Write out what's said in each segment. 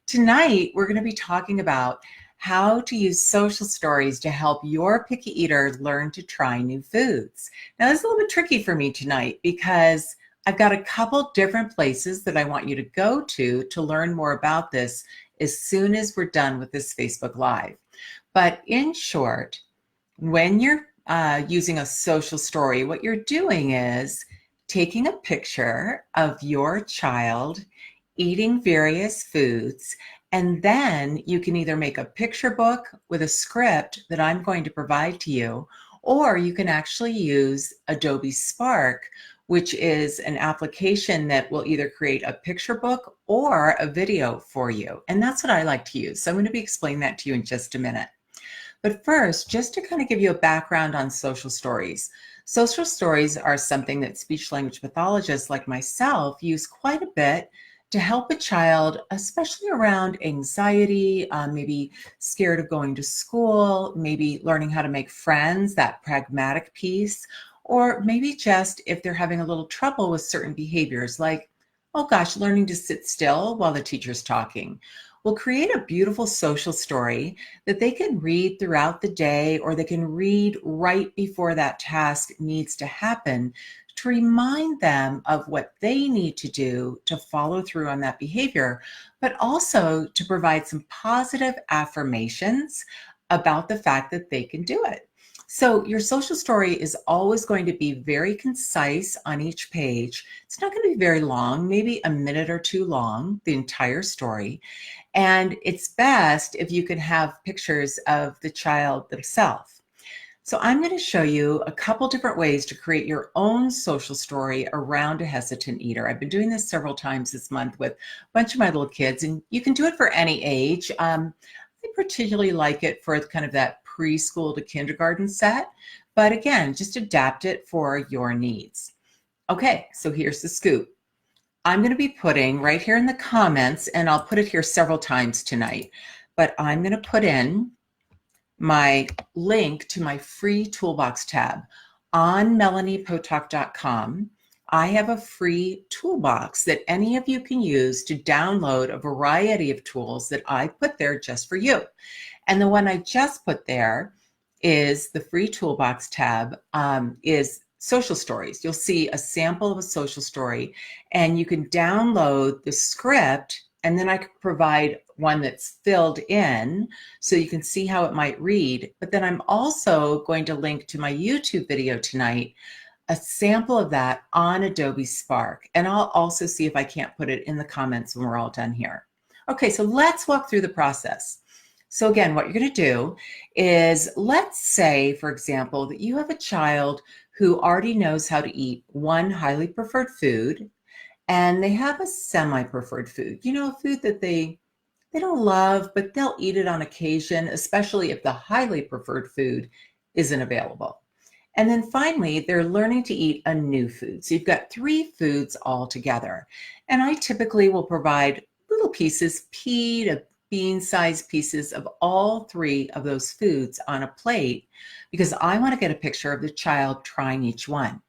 Tonight, we're going to be talking about how to use social stories to help your picky eater learn to try new foods. Now, this is a little bit tricky for me tonight because I've got a couple different places that I want you to go to learn more about this as soon as we're done with this Facebook Live. But in short, when you're using a social story, what you're doing is taking a picture of your child eating various foods, and then you can either make a picture book with a script that I'm going to provide to you, or you can actually use Adobe Spark, which is an application that will either create a picture book or a video for you. And that's what I like to use. So I'm going to be explaining that to you in just a minute. But first, just to kind of give you a background on social stories. Social stories are something that speech language pathologists like myself use quite a bit to help a child, especially around anxiety, maybe scared of going to school, maybe learning how to make friends, that pragmatic piece, or maybe just if they're having a little trouble with certain behaviors like, oh gosh, learning to sit still while the teacher's talking. We'll create a beautiful social story that they can read throughout the day, or they can read right before that task needs to happen to remind them of what they need to do to follow through on that behavior, but also to provide some positive affirmations about the fact that they can do it. So your social story is always going to be very concise on each page. It's not going to be very long, maybe a minute or two long, the entire story. And it's best if you can have pictures of the child themselves. So I'm going to show you a couple different ways to create your own social story around a hesitant eater. I've been doing this several times this month with a bunch of my little kids, and you can do it for any age. I particularly like it for kind of that preschool to kindergarten set, but again, just adapt it for your needs. Okay, so here's the scoop. I'm going to be putting right here in the comments, and I'll put it here several times tonight, but I'm going to put in my link to my free toolbox tab on melaniepotock.com. I have a free toolbox that any of you can use to download a variety of tools that I put there just for you. And the one I just put there is the free toolbox tab, is social stories. You'll see a sample of a social story, and you can download the script, and then I can provide one that's filled in so you can see how it might read. But then I'm also going to link to my YouTube video tonight, a sample of that on Adobe Spark. And I'll also see if I can't put it in the comments when we're all done here. Okay, so let's walk through the process. So again, what you're going to do is, let's say, for example, that you have a child who already knows how to eat one highly preferred food, and they have a semi-preferred food, a food that they don't love, but they'll eat it on occasion, especially if the highly preferred food isn't available. And then finally, they're learning to eat a new food. So you've got 3 foods all together. And I typically will provide little pieces, pea to bean-sized pieces of all 3 of those foods on a plate, because I want to get a picture of the child trying each one.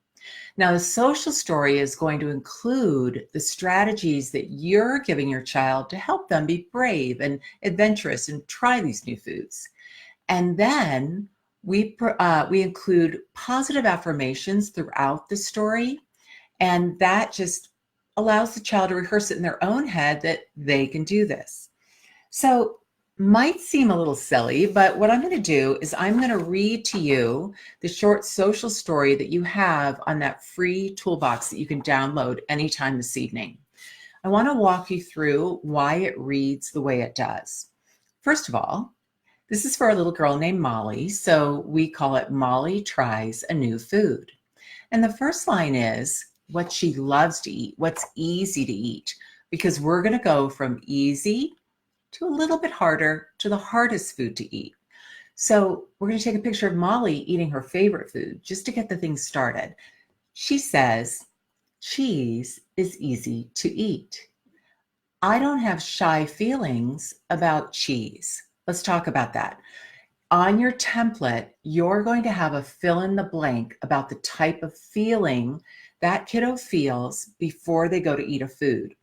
Now, the social story is going to include the strategies that you're giving your child to help them be brave and adventurous and try these new foods. And then we include positive affirmations throughout the story, and that just allows the child to rehearse it in their own head that they can do this. So might seem a little silly, but what I'm going to do is I'm going to read to you the short social story that you have on that free toolbox that you can download anytime this evening. I want to walk you through why it reads the way it does. First of all, this is for a little girl named Molly, so we call it Molly Tries a New Food. And the first line is what she loves to eat, what's easy to eat, because we're going to go from easy to a little bit harder to the hardest food to eat. So we're going to take a picture of Molly eating her favorite food just to get the thing started. She says, cheese is easy to eat. I don't have shy feelings about cheese. Let's talk about that. On your template, you're going to have a fill in the blank about the type of feeling that kiddo feels before they go to eat a food.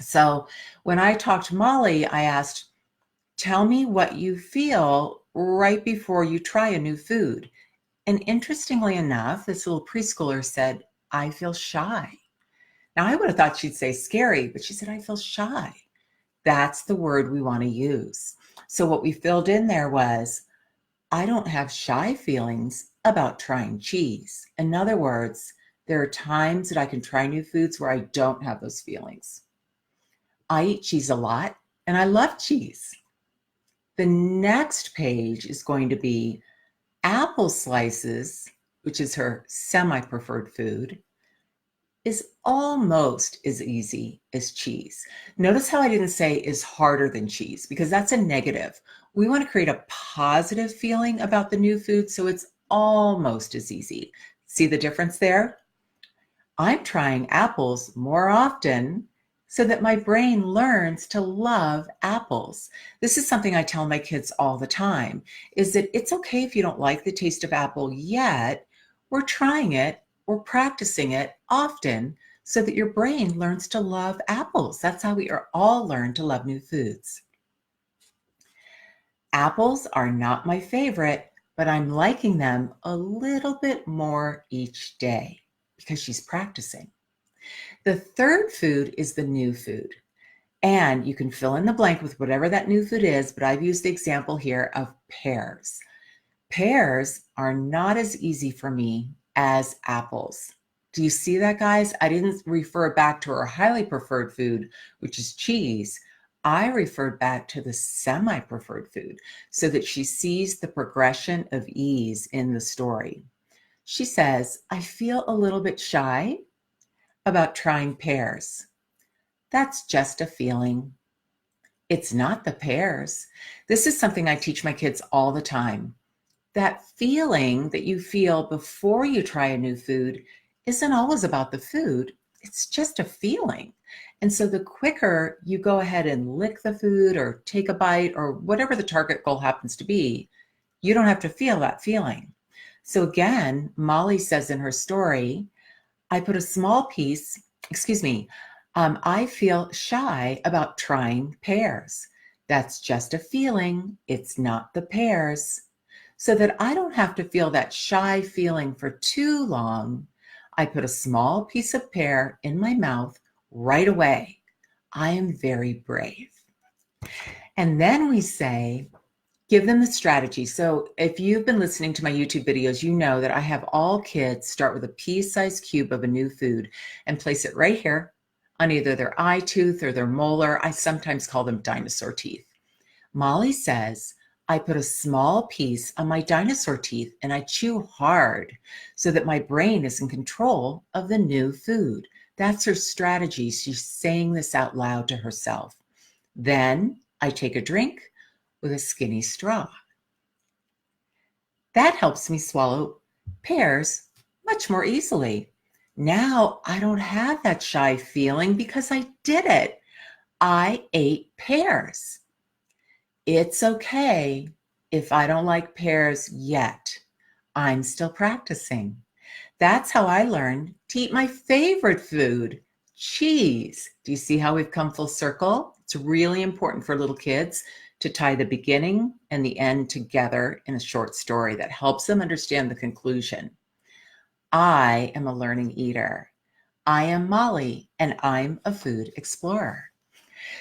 So when I talked to Molly, I asked, tell me what you feel right before you try a new food. And interestingly enough, this little preschooler said, I feel shy. Now, I would have thought she'd say scary, but she said, I feel shy. That's the word we want to use. So what we filled in there was, I don't have shy feelings about trying cheese. In other words, there are times that I can try new foods where I don't have those feelings. I eat cheese a lot and I love cheese. The next page is going to be apple slices, which is her semi-preferred food, is almost as easy as cheese. Notice how I didn't say is harder than cheese, because that's a negative. We want to create a positive feeling about the new food, so it's almost as easy. See the difference there? I'm trying apples more often so that my brain learns to love apples. This is something I tell my kids all the time, is that it's okay if you don't like the taste of apple yet. We're trying it, we're practicing it often so that your brain learns to love apples. That's how we are all learn to love new foods. Apples are not my favorite, but I'm liking them a little bit more each day because she's practicing. The third food is the new food. And you can fill in the blank with whatever that new food is, but I've used the example here of pears. Pears are not as easy for me as apples. Do you see that, guys? I didn't refer back to her highly preferred food, which is cheese. I referred back to the semi-preferred food so that she sees the progression of ease in the story. She says, I feel a little bit shy about trying pears. That's just a feeling. It's not the pears. This is something I teach my kids all the time. That feeling that you feel before you try a new food isn't always about the food. It's just a feeling. And so the quicker you go ahead and lick the food or take a bite or whatever the target goal happens to be, you don't have to feel that feeling. So again, Molly says in her story, I put a small piece, I feel shy about trying pears. That's just a feeling. It's not the pears. So that I don't have to feel that shy feeling for too long, I put a small piece of pear in my mouth right away. I am very brave. And then we say, give them the strategy. So if you've been listening to my YouTube videos, you know that I have all kids start with a pea-sized cube of a new food and place it right here on either their eye tooth or their molar. I sometimes call them dinosaur teeth. Molly says, I put a small piece on my dinosaur teeth and I chew hard so that my brain is in control of the new food. That's her strategy. She's saying this out loud to herself. Then I take a drink with a skinny straw. That helps me swallow pears much more easily. Now I don't have that shy feeling because I did it. I ate pears. It's okay if I don't like pears yet. I'm still practicing. That's how I learned to eat my favorite food, cheese. Do you see how we've come full circle? It's really important for little kids to tie the beginning and the end together in a short story that helps them understand the conclusion. I am a learning eater. I am Molly, and I'm a food explorer.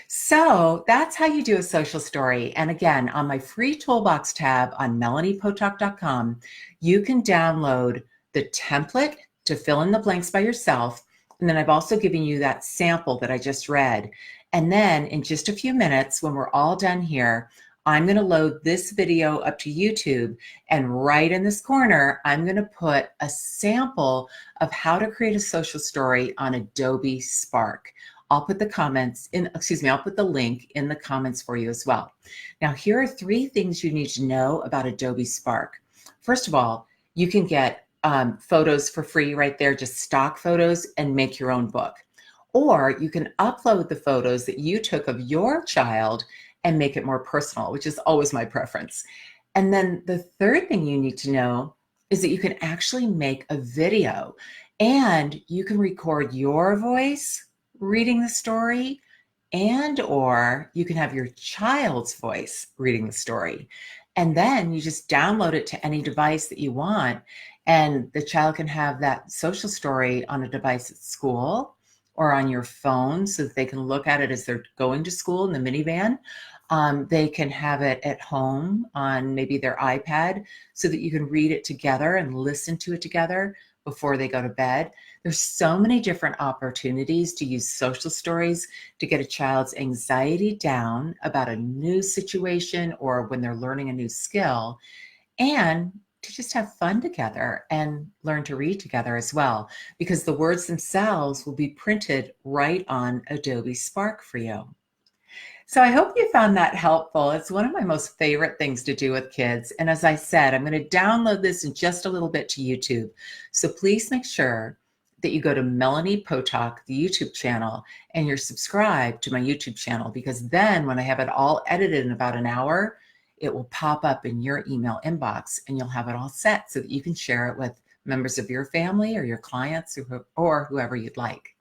So that's how you do a social story. And again, on my free toolbox tab on melaniepotock.com, you can download the template to fill in the blanks by yourself. And then I've also given you that sample that I just read. And then in just a few minutes, when we're all done here, I'm going to load this video up to YouTube, and right in this corner, I'm going to put a sample of how to create a social story on Adobe Spark. I'll put the I'll put the link in the comments for you as well. Now, here are 3 things you need to know about Adobe Spark. First of all, you can get photos for free right there, just stock photos, and make your own book. Or you can upload the photos that you took of your child and make it more personal, which is always my preference. And then the third thing you need to know is that you can actually make a video, and you can record your voice reading the story And or you can have your child's voice reading the story. And then you just download it to any device that you want. And the child can have that social story on a device at school or on your phone so that they can look at it as they're going to school in the minivan. They can have it at home on maybe their iPad so that you can read it together and listen to it together before they go to bed. There's so many different opportunities to use social stories to get a child's anxiety down about a new situation or when they're learning a new skill, and to just have fun together and learn to read together as well, because the words themselves will be printed right on Adobe Spark for you. So I hope you found that helpful. It's one of my most favorite things to do with kids. And as I said, I'm going to download this in just a little bit to YouTube. So please make sure that you go to Melanie Potock, the YouTube channel, and you're subscribed to my YouTube channel, because then when I have it all edited in about an hour, it will pop up in your email inbox and you'll have it all set so that you can share it with members of your family or your clients or whoever you'd like.